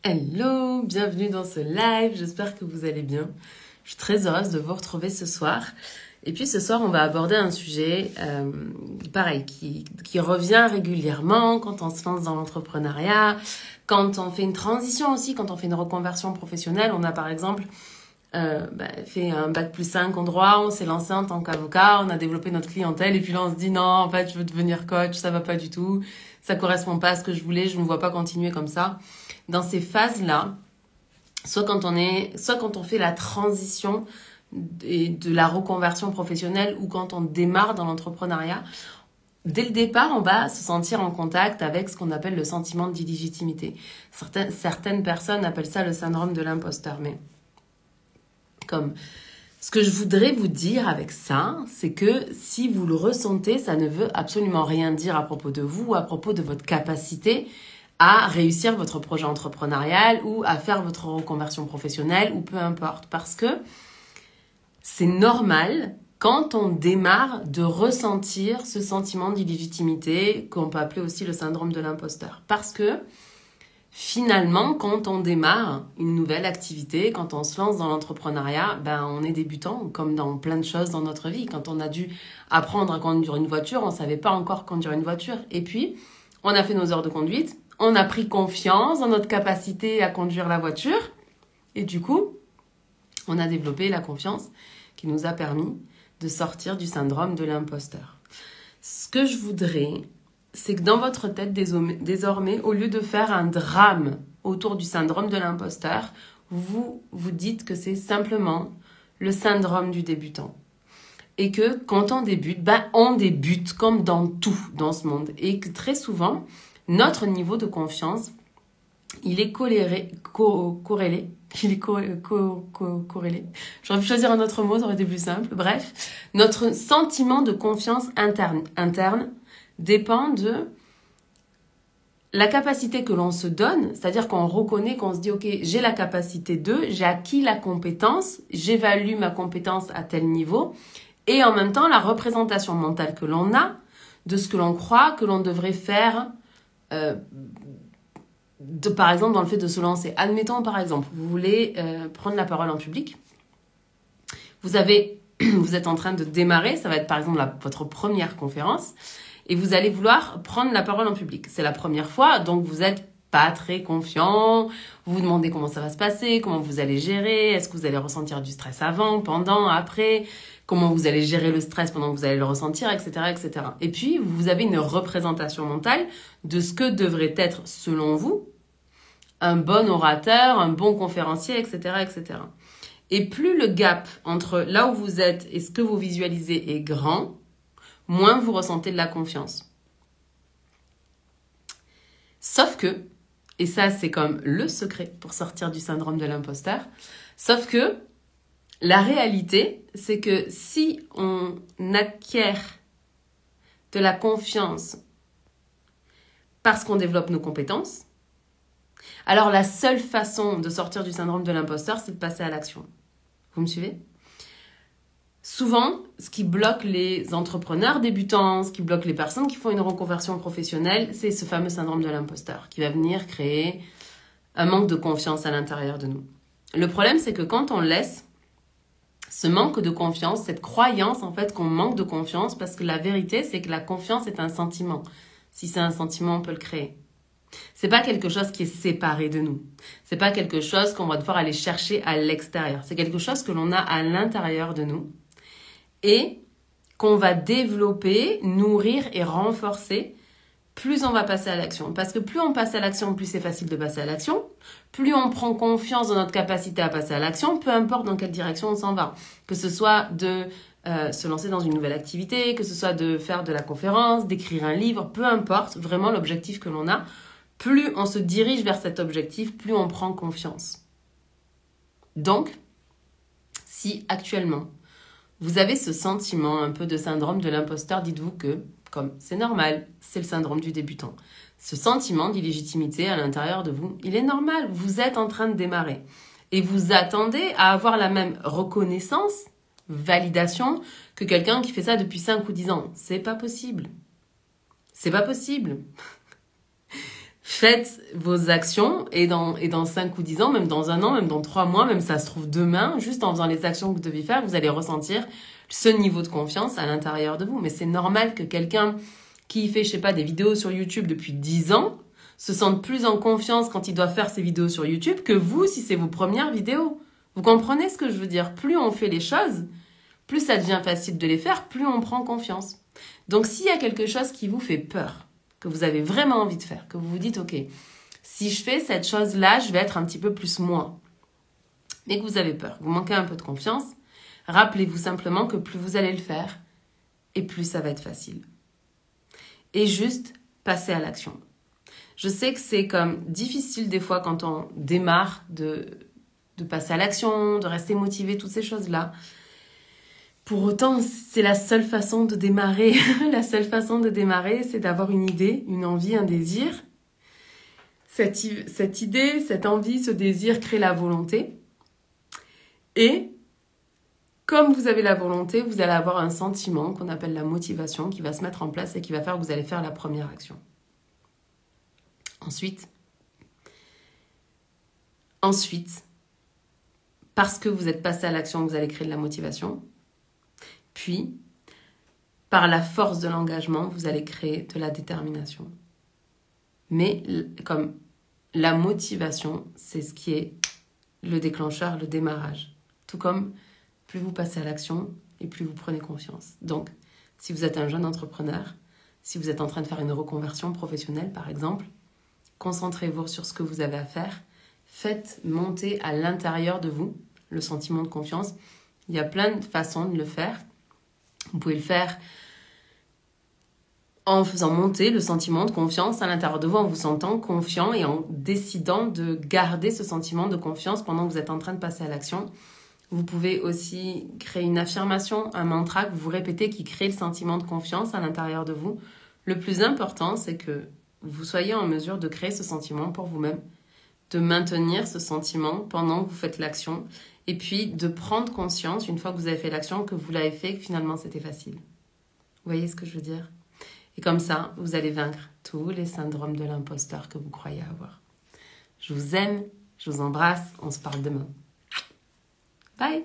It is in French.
Hello, bienvenue dans ce live, j'espère que vous allez bien. Je suis très heureuse de vous retrouver ce soir. Et puis ce soir, on va aborder un sujet, pareil, qui revient régulièrement quand on se lance dans l'entrepreneuriat, quand on fait une transition aussi, quand on fait une reconversion professionnelle. On a par exemple fait un bac+5 en droit, on s'est lancé en tant qu'avocat, on a développé notre clientèle et puis là on se dit non, en fait je veux devenir coach, ça va pas du tout, ça correspond pas à ce que je voulais, je me vois pas continuer comme ça. Dans ces phases-là, soit quand on fait la transition de la reconversion professionnelle ou quand on démarre dans l'entrepreneuriat, dès le départ, on va se sentir en contact avec ce qu'on appelle le sentiment d'illégitimité. Certaines personnes appellent ça le syndrome de l'imposteur, mais comme ce que je voudrais vous dire avec ça, c'est que si vous le ressentez, ça ne veut absolument rien dire à propos de vous ou à propos de votre capacité à réussir votre projet entrepreneurial ou à faire votre reconversion professionnelle ou peu importe. Parce que c'est normal, quand on démarre, de ressentir ce sentiment d'illégitimité qu'on peut appeler aussi le syndrome de l'imposteur. Parce que finalement, quand on démarre une nouvelle activité, quand on se lance dans l'entrepreneuriat, on est débutant, comme dans plein de choses dans notre vie. Quand on a dû apprendre à conduire une voiture, on ne savait pas encore conduire une voiture. Et puis, on a fait nos heures de conduite, on a pris confiance dans notre capacité à conduire la voiture. Et du coup, on a développé la confiance qui nous a permis de sortir du syndrome de l'imposteur. Ce que je voudrais, c'est que dans votre tête, désormais, au lieu de faire un drame autour du syndrome de l'imposteur, vous vous dites que c'est simplement le syndrome du débutant. Et que quand on débute comme dans tout dans ce monde. Et que très souvent, notre niveau de confiance, il est corrélé. J'aurais pu choisir un autre mot, ça aurait été plus simple. Bref, notre sentiment de confiance interne dépend de la capacité que l'on se donne, c'est-à-dire qu'on reconnaît, qu'on se dit, ok, j'ai la capacité de, j'ai acquis la compétence, j'évalue ma compétence à tel niveau, et en même temps, la représentation mentale que l'on a de ce que l'on croit que l'on devrait faire, par exemple, dans le fait de se lancer. Admettons, par exemple, vous voulez prendre la parole en public, vous êtes en train de démarrer, ça va être par exemple votre première conférence, et vous allez vouloir prendre la parole en public. C'est la première fois, donc vous n'êtes pas très confiant, vous vous demandez comment ça va se passer, comment vous allez gérer, est-ce que vous allez ressentir du stress avant, pendant, après, comment vous allez gérer le stress pendant que vous allez le ressentir, etc., etc. Et puis, vous avez une représentation mentale de ce que devrait être, selon vous, un bon orateur, un bon conférencier, etc., etc. Et plus le gap entre là où vous êtes et ce que vous visualisez est grand, moins vous ressentez de la confiance. Sauf que, et ça c'est comme le secret pour sortir du syndrome de l'imposteur, sauf que la réalité, c'est que si on acquiert de la confiance parce qu'on développe nos compétences, alors la seule façon de sortir du syndrome de l'imposteur, c'est de passer à l'action. Vous me suivez ? Souvent, ce qui bloque les entrepreneurs débutants, ce qui bloque les personnes qui font une reconversion professionnelle, c'est ce fameux syndrome de l'imposteur qui va venir créer un manque de confiance à l'intérieur de nous. Le problème, c'est que quand on laisse ce manque de confiance, cette croyance en fait qu'on manque de confiance, parce que la vérité, c'est que la confiance est un sentiment. Si c'est un sentiment, on peut le créer. C'est pas quelque chose qui est séparé de nous. C'est pas quelque chose qu'on va devoir aller chercher à l'extérieur. C'est quelque chose que l'on a à l'intérieur de nous et qu'on va développer, nourrir et renforcer plus on va passer à l'action. Parce que plus on passe à l'action, plus c'est facile de passer à l'action. Plus on prend confiance dans notre capacité à passer à l'action, peu importe dans quelle direction on s'en va. Que ce soit de se lancer dans une nouvelle activité, que ce soit de faire de la conférence, d'écrire un livre, peu importe vraiment l'objectif que l'on a. Plus on se dirige vers cet objectif, plus on prend confiance. Donc, si actuellement, vous avez ce sentiment un peu de syndrome de l'imposteur, dites-vous que, comme c'est normal, c'est le syndrome du débutant. Ce sentiment d'illégitimité à l'intérieur de vous, il est normal, vous êtes en train de démarrer. Et vous attendez à avoir la même reconnaissance, validation, que quelqu'un qui fait ça depuis 5 ou 10 ans. C'est pas possible. C'est pas possible. Faites vos actions et dans 5 ou 10 ans, même dans 1 an, même dans 3 mois, même ça se trouve demain, juste en faisant les actions que vous devez faire, vous allez ressentir ce niveau de confiance à l'intérieur de vous. Mais c'est normal que quelqu'un qui fait, je sais pas, des vidéos sur YouTube depuis 10 ans se sente plus en confiance quand il doit faire ses vidéos sur YouTube que vous si c'est vos premières vidéos. Vous comprenez ce que je veux dire? Plus on fait les choses, plus ça devient facile de les faire, plus on prend confiance. Donc s'il y a quelque chose qui vous fait peur, que vous avez vraiment envie de faire, que vous vous dites, ok, si je fais cette chose-là, je vais être un petit peu plus moi, mais que vous avez peur, vous manquez un peu de confiance, rappelez-vous simplement que plus vous allez le faire, et plus ça va être facile. Et juste, passez à l'action. Je sais que c'est comme difficile des fois quand on démarre de passer à l'action, de rester motivé, toutes ces choses-là. Pour autant, c'est la seule façon de démarrer. La seule façon de démarrer, c'est d'avoir une idée, une envie, un désir. Cette idée, cette envie, ce désir crée la volonté. Et comme vous avez la volonté, vous allez avoir un sentiment qu'on appelle la motivation qui va se mettre en place et qui va faire que vous allez faire la première action. Ensuite, parce que vous êtes passé à l'action, vous allez créer de la motivation. Puis, par la force de l'engagement, vous allez créer de la détermination. Mais comme la motivation, c'est ce qui est le déclencheur, le démarrage. Tout comme plus vous passez à l'action et plus vous prenez confiance. Donc, si vous êtes un jeune entrepreneur, si vous êtes en train de faire une reconversion professionnelle, par exemple, concentrez-vous sur ce que vous avez à faire. Faites monter à l'intérieur de vous le sentiment de confiance. Il y a plein de façons de le faire. Vous pouvez le faire en faisant monter le sentiment de confiance à l'intérieur de vous, en vous sentant confiant et en décidant de garder ce sentiment de confiance pendant que vous êtes en train de passer à l'action. Vous pouvez aussi créer une affirmation, un mantra que vous répétez qui crée le sentiment de confiance à l'intérieur de vous. Le plus important, c'est que vous soyez en mesure de créer ce sentiment pour vous-même, de maintenir ce sentiment pendant que vous faites l'action et puis de prendre conscience, une fois que vous avez fait l'action, que vous l'avez fait et que finalement c'était facile. Vous voyez ce que je veux dire? Et comme ça, vous allez vaincre tous les syndromes de l'imposteur que vous croyez avoir. Je vous aime, je vous embrasse, on se parle demain. Bye!